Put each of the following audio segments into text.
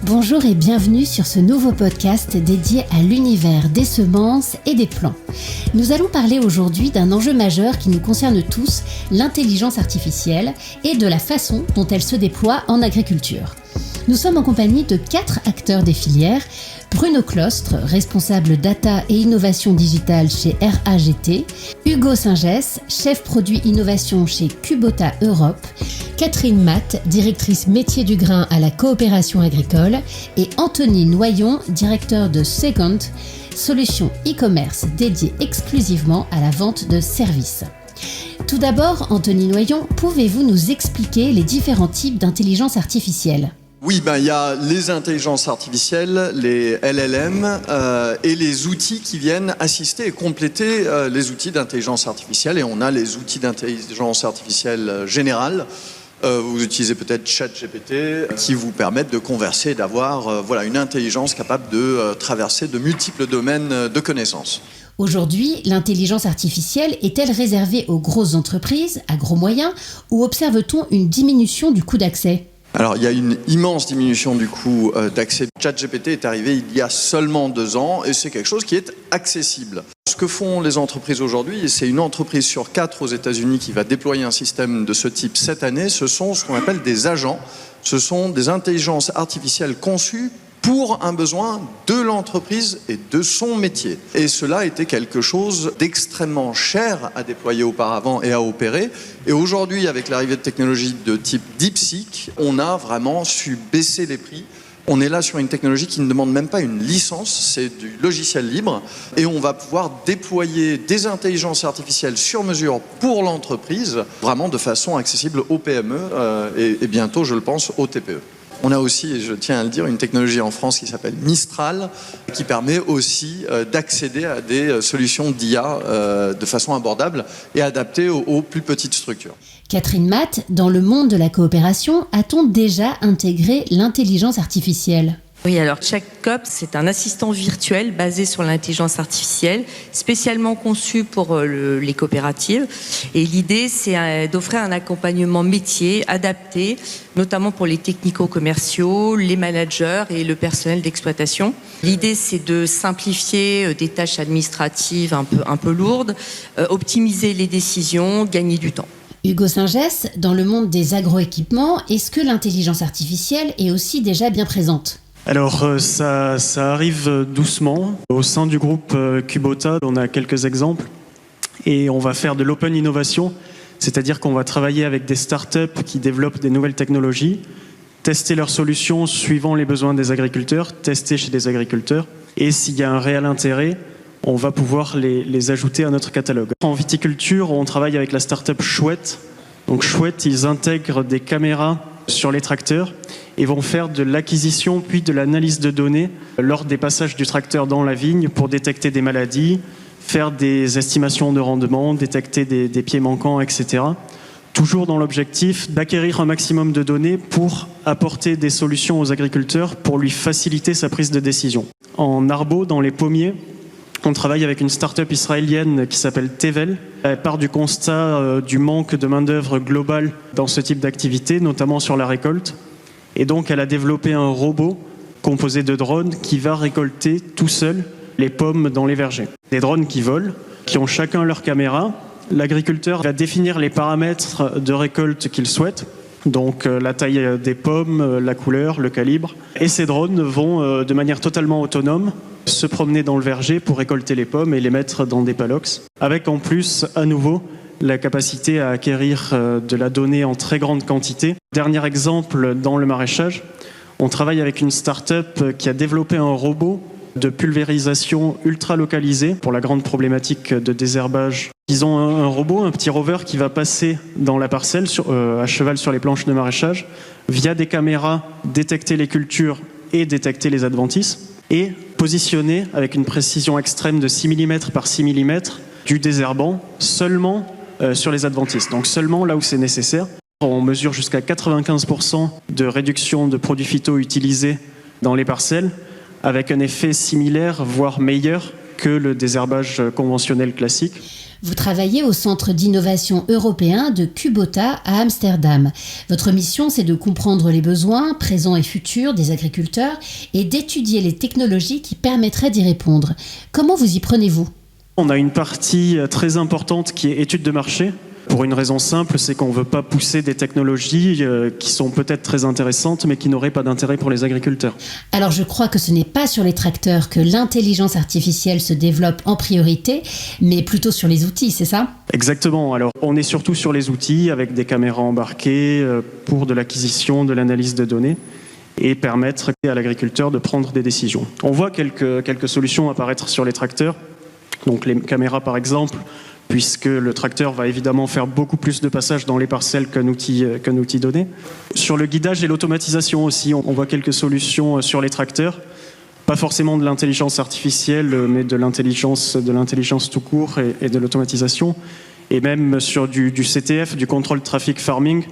Bonjour et bienvenue sur ce nouveau podcast dédié à l'univers des semences et des plants. Nous allons parler aujourd'hui d'un enjeu majeur qui nous concerne tous, l'intelligence artificielle et de la façon dont elle se déploie en agriculture. Nous sommes en compagnie de 4 acteurs des filières. Bruno Clostre, responsable data et innovation digitale chez RAGT, Hugo Singès, chef produit innovation chez Kubota Europe, Catherine Matt, directrice métier du grain à la coopération agricole, et Anthony Noyon, directeur de Second, solution e-commerce dédiée exclusivement à la vente de services. Tout d'abord, Anthony Noyon, pouvez-vous nous expliquer les différents types d'intelligence artificielle ? Oui, il y a les intelligences artificielles, les LLM et les outils qui viennent assister et compléter les outils d'intelligence artificielle. Et on a les outils d'intelligence artificielle générale. Vous utilisez peut-être ChatGPT qui vous permettent de converser et d'avoir une intelligence capable de traverser de multiples domaines de connaissances. Aujourd'hui, l'intelligence artificielle est-elle réservée aux grosses entreprises, à gros moyens, ou observe-t-on une diminution du coût d'accès ? Alors, il y a une immense diminution du coût d'accès. ChatGPT est arrivé il y a seulement 2 ans et c'est quelque chose qui est accessible. Ce que font les entreprises aujourd'hui, et c'est une entreprise sur 4 aux États-Unis qui va déployer un système de ce type cette année, ce sont ce qu'on appelle des agents. Ce sont des intelligences artificielles conçues pour un besoin de l'entreprise et de son métier. Et cela était quelque chose d'extrêmement cher à déployer auparavant et à opérer. Et aujourd'hui, avec l'arrivée de technologies de type DeepSeek, on a vraiment su baisser les prix. On est là sur une technologie qui ne demande même pas une licence, c'est du logiciel libre. Et on va pouvoir déployer des intelligences artificielles sur mesure pour l'entreprise, vraiment de façon accessible aux PME et bientôt, je le pense, aux TPE. On a aussi, et je tiens à le dire, une technologie en France qui s'appelle Mistral, qui permet aussi d'accéder à des solutions d'IA de façon abordable et adaptée aux plus petites structures. Catherine Matt, dans le monde de la coopération, a-t-on déjà intégré l'intelligence artificielle ? Oui, alors CheckCOP, c'est un assistant virtuel basé sur l'intelligence artificielle, spécialement conçu pour les coopératives. Et l'idée, c'est d'offrir un accompagnement métier adapté, notamment pour les technico-commerciaux, les managers et le personnel d'exploitation. L'idée, c'est de simplifier des tâches administratives un peu lourdes, optimiser les décisions, gagner du temps. Hugo Singès, dans le monde des agroéquipements, est-ce que l'intelligence artificielle est aussi déjà bien présente ? Alors ça arrive doucement. Au sein du groupe Kubota, on a quelques exemples et on va faire de l'open innovation, c'est-à-dire qu'on va travailler avec des startups qui développent des nouvelles technologies, tester leurs solutions suivant les besoins des agriculteurs, tester chez des agriculteurs et s'il y a un réel intérêt, on va pouvoir les ajouter à notre catalogue. En viticulture, on travaille avec la startup Chouette. Donc Chouette, ils intègrent des caméras sur les tracteurs et vont faire de l'acquisition puis de l'analyse de données lors des passages du tracteur dans la vigne pour détecter des maladies, faire des estimations de rendement, détecter des pieds manquants, etc. Toujours dans l'objectif d'acquérir un maximum de données pour apporter des solutions aux agriculteurs pour lui faciliter sa prise de décision. En arbo, dans les pommiers, on travaille avec une start-up israélienne qui s'appelle Tevel. Elle part du constat du manque de main-d'œuvre globale dans ce type d'activité, notamment sur la récolte. Et donc, elle a développé un robot composé de drones qui va récolter tout seul les pommes dans les vergers. Des drones qui volent, qui ont chacun leur caméra. L'agriculteur va définir les paramètres de récolte qu'il souhaite. Donc la taille des pommes, la couleur, le calibre. Et ces drones vont, de manière totalement autonome, se promener dans le verger pour récolter les pommes et les mettre dans des palox. Avec en plus, à nouveau, la capacité à acquérir de la donnée en très grande quantité. Dernier exemple, dans le maraîchage, on travaille avec une start-up qui a développé un robot de pulvérisation ultra localisé pour la grande problématique de désherbage. Ils ont un robot, un petit rover qui va passer dans la parcelle à cheval sur les planches de maraîchage, via des caméras, détecter les cultures et détecter les adventices, et positionner avec une précision extrême de 6 mm par 6 mm du désherbant seulement sur les adventices, donc seulement là où c'est nécessaire. On mesure jusqu'à 95% de réduction de produits phyto utilisés dans les parcelles, avec un effet similaire, voire meilleur que le désherbage conventionnel classique. Vous travaillez au Centre d'innovation européen de Kubota à Amsterdam. Votre mission, c'est de comprendre les besoins, présents et futurs, des agriculteurs et d'étudier les technologies qui permettraient d'y répondre. Comment vous y prenez-vous ? On a une partie très importante qui est étude de marché. Pour une raison simple, c'est qu'on ne veut pas pousser des technologies qui sont peut-être très intéressantes, mais qui n'auraient pas d'intérêt pour les agriculteurs. Alors je crois que ce n'est pas sur les tracteurs que l'intelligence artificielle se développe en priorité, mais plutôt sur les outils, c'est ça ? Exactement. Alors on est surtout sur les outils avec des caméras embarquées pour de l'acquisition, de l'analyse de données et permettre à l'agriculteur de prendre des décisions. On voit quelques solutions apparaître sur les tracteurs. Donc les caméras par exemple, puisque le tracteur va évidemment faire beaucoup plus de passages dans les parcelles qu'un outil donné. Sur le guidage et l'automatisation aussi, on voit quelques solutions sur les tracteurs. Pas forcément de l'intelligence artificielle, mais de l'intelligence tout court et de l'automatisation. Et même sur du CTF, du Control Traffic Farming,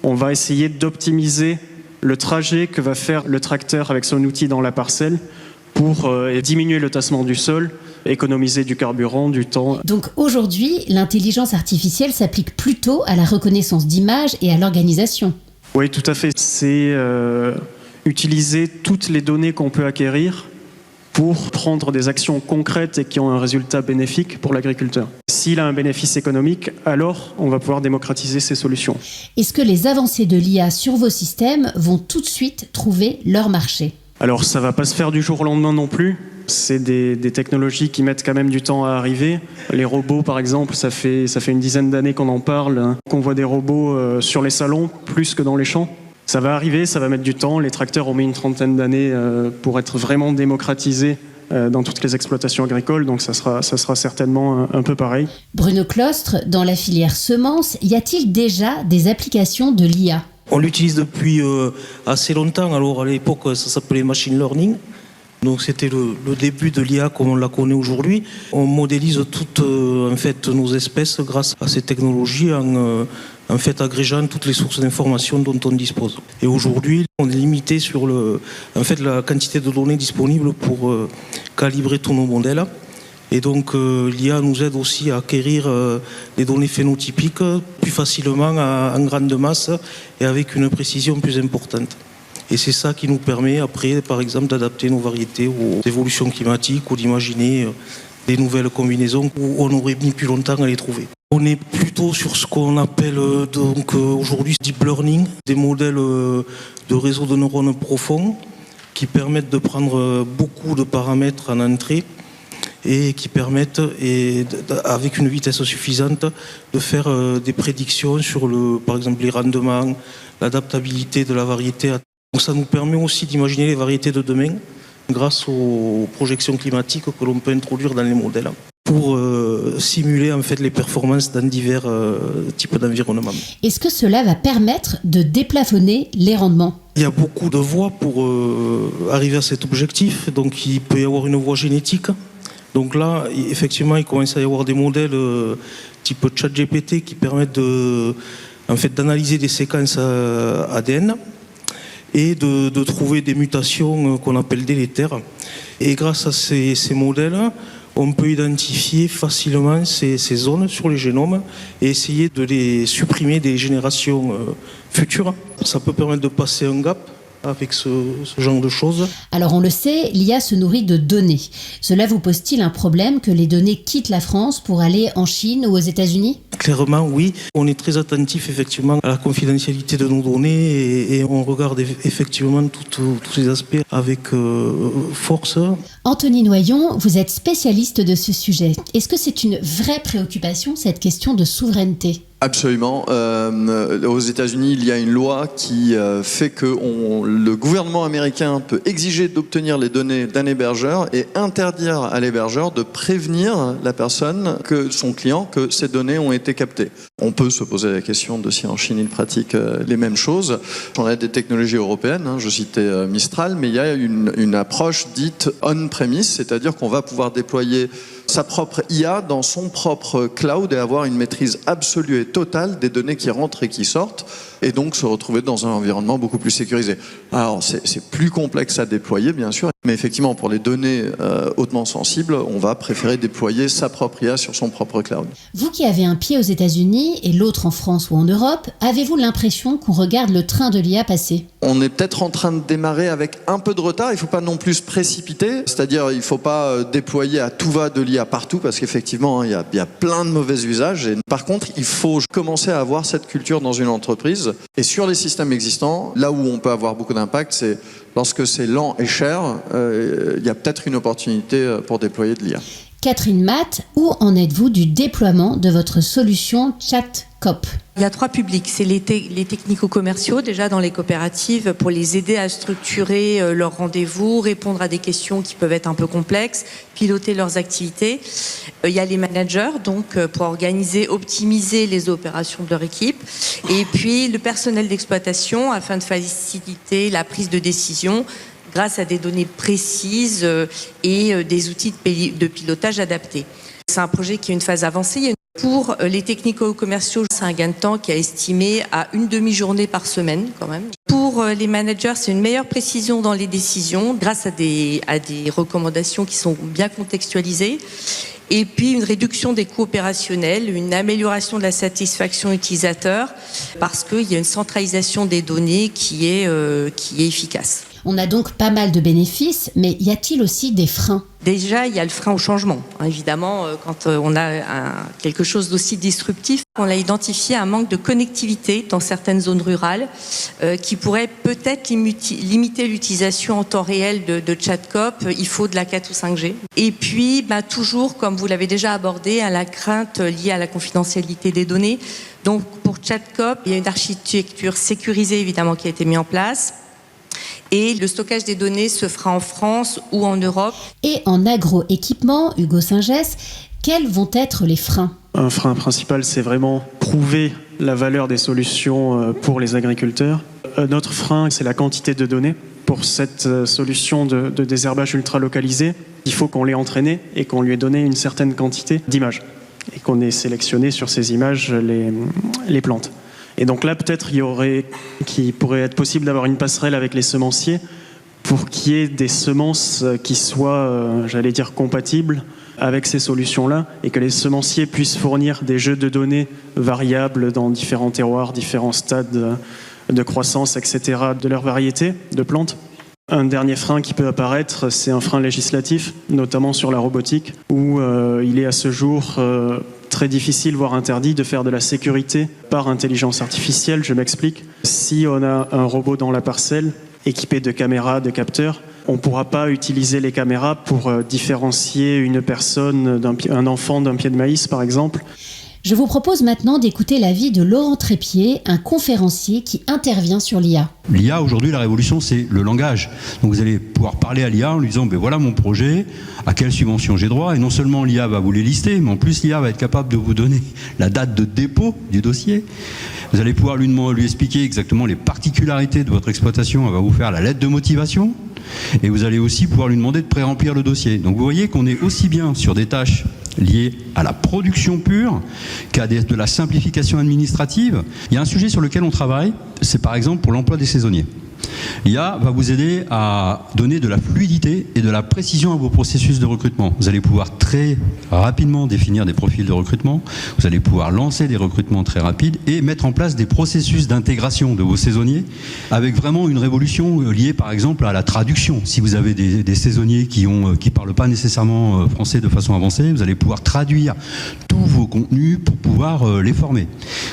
on va essayer d'optimiser le trajet que va faire le tracteur avec son outil dans la parcelle pour diminuer le tassement du sol, économiser du carburant, du temps. Donc aujourd'hui, l'intelligence artificielle s'applique plutôt à la reconnaissance d'images et à l'organisation. Oui, tout à fait. C'est utiliser toutes les données qu'on peut acquérir pour prendre des actions concrètes et qui ont un résultat bénéfique pour l'agriculteur. S'il a un bénéfice économique, alors on va pouvoir démocratiser ces solutions. Est-ce que les avancées de l'IA sur vos systèmes vont tout de suite trouver leur marché ? Alors ça ne va pas se faire du jour au lendemain non plus. C'est des technologies qui mettent quand même du temps à arriver. Les robots, par exemple, ça fait une dizaine d'années qu'on en parle, qu'on voit des robots sur les salons plus que dans les champs. Ça va arriver, ça va mettre du temps. Les tracteurs ont mis une trentaine d'années pour être vraiment démocratisés dans toutes les exploitations agricoles, donc ça sera certainement un peu pareil. Bruno Clostre, dans la filière semences, y a-t-il déjà des applications de l'IA ? On l'utilise depuis assez longtemps. Alors à l'époque, ça s'appelait machine learning. Donc c'était le début de l'IA comme on la connaît aujourd'hui. On modélise toutes nos espèces grâce à ces technologies en agrégeant toutes les sources d'informations dont on dispose. Et aujourd'hui, on est limité sur la quantité de données disponibles pour calibrer tous nos modèles. Et donc l'IA nous aide aussi à acquérir des données phénotypiques plus facilement en grande masse et avec une précision plus importante. Et c'est ça qui nous permet après, par exemple, d'adapter nos variétés aux évolutions climatiques ou d'imaginer des nouvelles combinaisons où on aurait mis plus longtemps à les trouver. On est plutôt sur ce qu'on appelle aujourd'hui deep learning, des modèles de réseaux de neurones profonds qui permettent de prendre beaucoup de paramètres en entrée et qui permettent, avec une vitesse suffisante, de faire des prédictions sur, par exemple, les rendements, l'adaptabilité de la variété. Donc ça nous permet aussi d'imaginer les variétés de demain grâce aux projections climatiques que l'on peut introduire dans les modèles pour simuler les performances dans divers types d'environnements. Est-ce que cela va permettre de déplafonner les rendements ? Il y a beaucoup de voies pour arriver à cet objectif. Donc il peut y avoir une voie génétique. Donc là, effectivement, il commence à y avoir des modèles type ChatGPT qui permettent d'analyser des séquences ADN et de trouver des mutations qu'on appelle délétères. Et grâce à ces modèles, on peut identifier facilement ces zones sur les génomes et essayer de les supprimer des générations futures. Ça peut permettre de passer un gap avec ce genre de choses. Alors on le sait, l'IA se nourrit de données. Cela vous pose-t-il un problème que les données quittent la France pour aller en Chine ou aux États-Unis ? Clairement, oui. On est très attentif effectivement à la confidentialité de nos données et on regarde effectivement tous ces aspects avec force. Anthony Noyon, vous êtes spécialiste de ce sujet. Est-ce que c'est une vraie préoccupation, cette question de souveraineté ? Absolument. Aux États-Unis, il y a une loi qui fait que le gouvernement américain peut exiger d'obtenir les données d'un hébergeur et interdire à l'hébergeur de prévenir la personne, son client, que ces données ont été captées. On peut se poser la question de si en Chine ils pratiquent les mêmes choses. On a des technologies européennes, je citais Mistral, mais il y a une approche dite on-premise, c'est-à-dire qu'on va pouvoir déployer sa propre IA dans son propre cloud et avoir une maîtrise absolue et totale des données qui rentrent et qui sortent. et donc se retrouver dans un environnement beaucoup plus sécurisé. Alors c'est plus complexe à déployer bien sûr, mais effectivement pour les données hautement sensibles, on va préférer déployer sa propre IA sur son propre cloud. Vous qui avez un pied aux États-Unis et l'autre en France ou en Europe, avez-vous l'impression qu'on regarde le train de l'IA passer ? On est peut-être en train de démarrer avec un peu de retard, il ne faut pas non plus se précipiter, c'est-à-dire il ne faut pas déployer à tout va de l'IA partout, parce qu'effectivement il y a plein de mauvais usages. Et par contre, il faut commencer à avoir cette culture dans une entreprise. Et sur les systèmes existants, là où on peut avoir beaucoup d'impact, c'est lorsque c'est lent et cher, il y a peut-être une opportunité pour déployer de l'IA. Catherine Matt, où en êtes-vous du déploiement de votre solution ChatCop ? Il y a 3 publics. C'est les technico-commerciaux, déjà dans les coopératives, pour les aider à structurer leurs rendez-vous, répondre à des questions qui peuvent être un peu complexes, piloter leurs activités. Il y a les managers, donc pour organiser, optimiser les opérations de leur équipe. Et puis le personnel d'exploitation, afin de faciliter la prise de décision grâce à des données précises et des outils de pilotage adaptés. C'est un projet qui a une phase avancée. Pour les technico-commerciaux, c'est un gain de temps qui est estimé à une demi-journée par semaine quand même. Pour les managers, c'est une meilleure précision dans les décisions grâce à des recommandations qui sont bien contextualisées. Et puis une réduction des coûts opérationnels, une amélioration de la satisfaction utilisateur parce qu'il y a une centralisation des données qui est efficace. On a donc pas mal de bénéfices, mais y a-t-il aussi des freins ? Déjà, il y a le frein au changement. Évidemment, quand on a quelque chose d'aussi disruptif, on a identifié un manque de connectivité dans certaines zones rurales qui pourrait peut-être limiter l'utilisation en temps réel de ChatCop. Il faut de la 4 ou 5G. Et puis, toujours, comme vous l'avez déjà abordé, à la crainte liée à la confidentialité des données. Donc, pour ChatCop, il y a une architecture sécurisée, évidemment, qui a été mise en place. Et le stockage des données se fera en France ou en Europe. Et en agroéquipement, Hugo Singès, quels vont être les freins ? Un frein principal, c'est vraiment prouver la valeur des solutions pour les agriculteurs. Un autre frein, c'est la quantité de données. Pour cette solution de désherbage ultra localisé, il faut qu'on l'ait entraîné et qu'on lui ait donné une certaine quantité d'images. Et qu'on ait sélectionné sur ces images les plantes. Et donc là, peut-être, qu'il pourrait être possible d'avoir une passerelle avec les semenciers pour qu'il y ait des semences qui soient, compatibles avec ces solutions-là et que les semenciers puissent fournir des jeux de données variables dans différents terroirs, différents stades de croissance, etc., de leur variété de plantes. Un dernier frein qui peut apparaître, c'est un frein législatif, notamment sur la robotique, où il est à ce jour très difficile, voire interdit, de faire de la sécurité par intelligence artificielle. Je m'explique. Si on a un robot dans la parcelle, équipé de caméras, de capteurs, on ne pourra pas utiliser les caméras pour différencier une personne, un enfant d'un pied de maïs, par exemple. Je vous propose maintenant d'écouter l'avis de Laurent Trépied, un conférencier qui intervient sur l'IA. L'IA, aujourd'hui, la révolution, c'est le langage. Donc vous allez pouvoir parler à l'IA en lui disant voilà mon projet, à quelle subvention j'ai droit. Et non seulement l'IA va vous les lister, mais en plus l'IA va être capable de vous donner la date de dépôt du dossier. Vous allez pouvoir lui expliquer exactement les particularités de votre exploitation. Elle va vous faire la lettre de motivation. Et vous allez aussi pouvoir lui demander de pré-remplir le dossier. Donc vous voyez qu'on est aussi bien sur des tâches liées à la production pure qu'à de la simplification administrative. Il y a un sujet sur lequel on travaille, c'est par exemple pour l'emploi des saisonniers. L'IA va vous aider à donner de la fluidité et de la précision à vos processus de recrutement. Vous allez pouvoir très rapidement définir des profils de recrutement, vous allez pouvoir lancer des recrutements très rapides et mettre en place des processus d'intégration de vos saisonniers avec vraiment une révolution liée par exemple à la traduction. Si vous avez des saisonniers qui parlent pas nécessairement français de façon avancée, vous allez pouvoir traduire tous vos contenus pour pouvoir les former.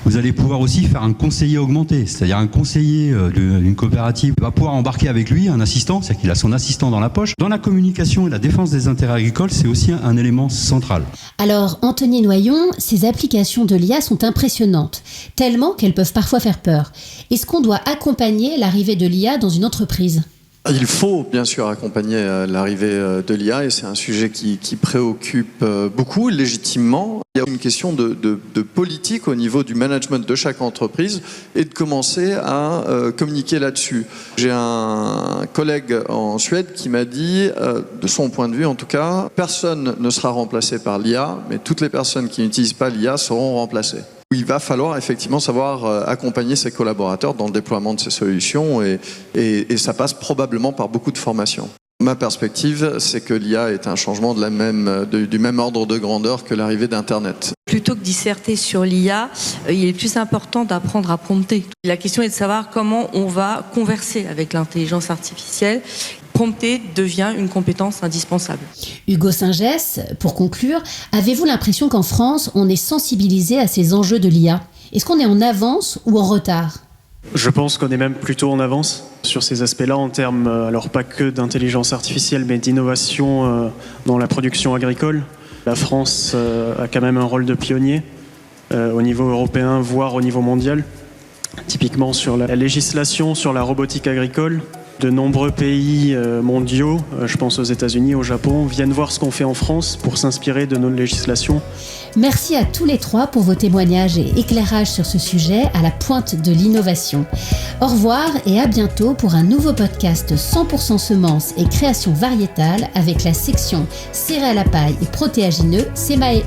Vous allez pouvoir aussi faire un conseiller augmenté, c'est-à-dire un conseiller d'une coopérative va pouvoir embarquer avec lui un assistant, c'est-à-dire qu'il a son assistant dans la poche. Dans la communication et la défense des intérêts agricoles, c'est aussi un élément central. Alors, Anthony Noyon, ces applications de l'IA sont impressionnantes, tellement qu'elles peuvent parfois faire peur. Est-ce qu'on doit accompagner l'arrivée de l'IA dans une entreprise ? Il faut bien sûr accompagner l'arrivée de l'IA et c'est un sujet qui préoccupe beaucoup, légitimement. Il y a une question de politique au niveau du management de chaque entreprise et de commencer à communiquer là-dessus. J'ai un collègue en Suède qui m'a dit, de son point de vue en tout cas, personne ne sera remplacé par l'IA, mais toutes les personnes qui n'utilisent pas l'IA seront remplacées. Il va falloir effectivement savoir accompagner ses collaborateurs dans le déploiement de ces solutions et ça passe probablement par beaucoup de formation. Ma perspective, c'est que l'IA est un changement du même ordre de grandeur que l'arrivée d'Internet. Plutôt que disserter sur l'IA, il est plus important d'apprendre à prompter. La question est de savoir comment on va converser avec l'intelligence artificielle. Prompter devient une compétence indispensable. Hugo Singès, pour conclure, avez-vous l'impression qu'en France, on est sensibilisé à ces enjeux de l'IA ? Est-ce qu'on est en avance ou en retard ? Je pense qu'on est même plutôt en avance sur ces aspects-là en termes, alors pas que d'intelligence artificielle, mais d'innovation dans la production agricole. La France a quand même un rôle de pionnier au niveau européen, voire au niveau mondial. Typiquement sur la législation sur la robotique agricole. De nombreux pays mondiaux, je pense aux États-Unis, au Japon, viennent voir ce qu'on fait en France pour s'inspirer de nos législations. Merci à tous les trois pour vos témoignages et éclairages sur ce sujet à la pointe de l'innovation. Au revoir et à bientôt pour un nouveau podcast 100% semences et création variétale avec la section céréales à paille et protéagineux CEMAE.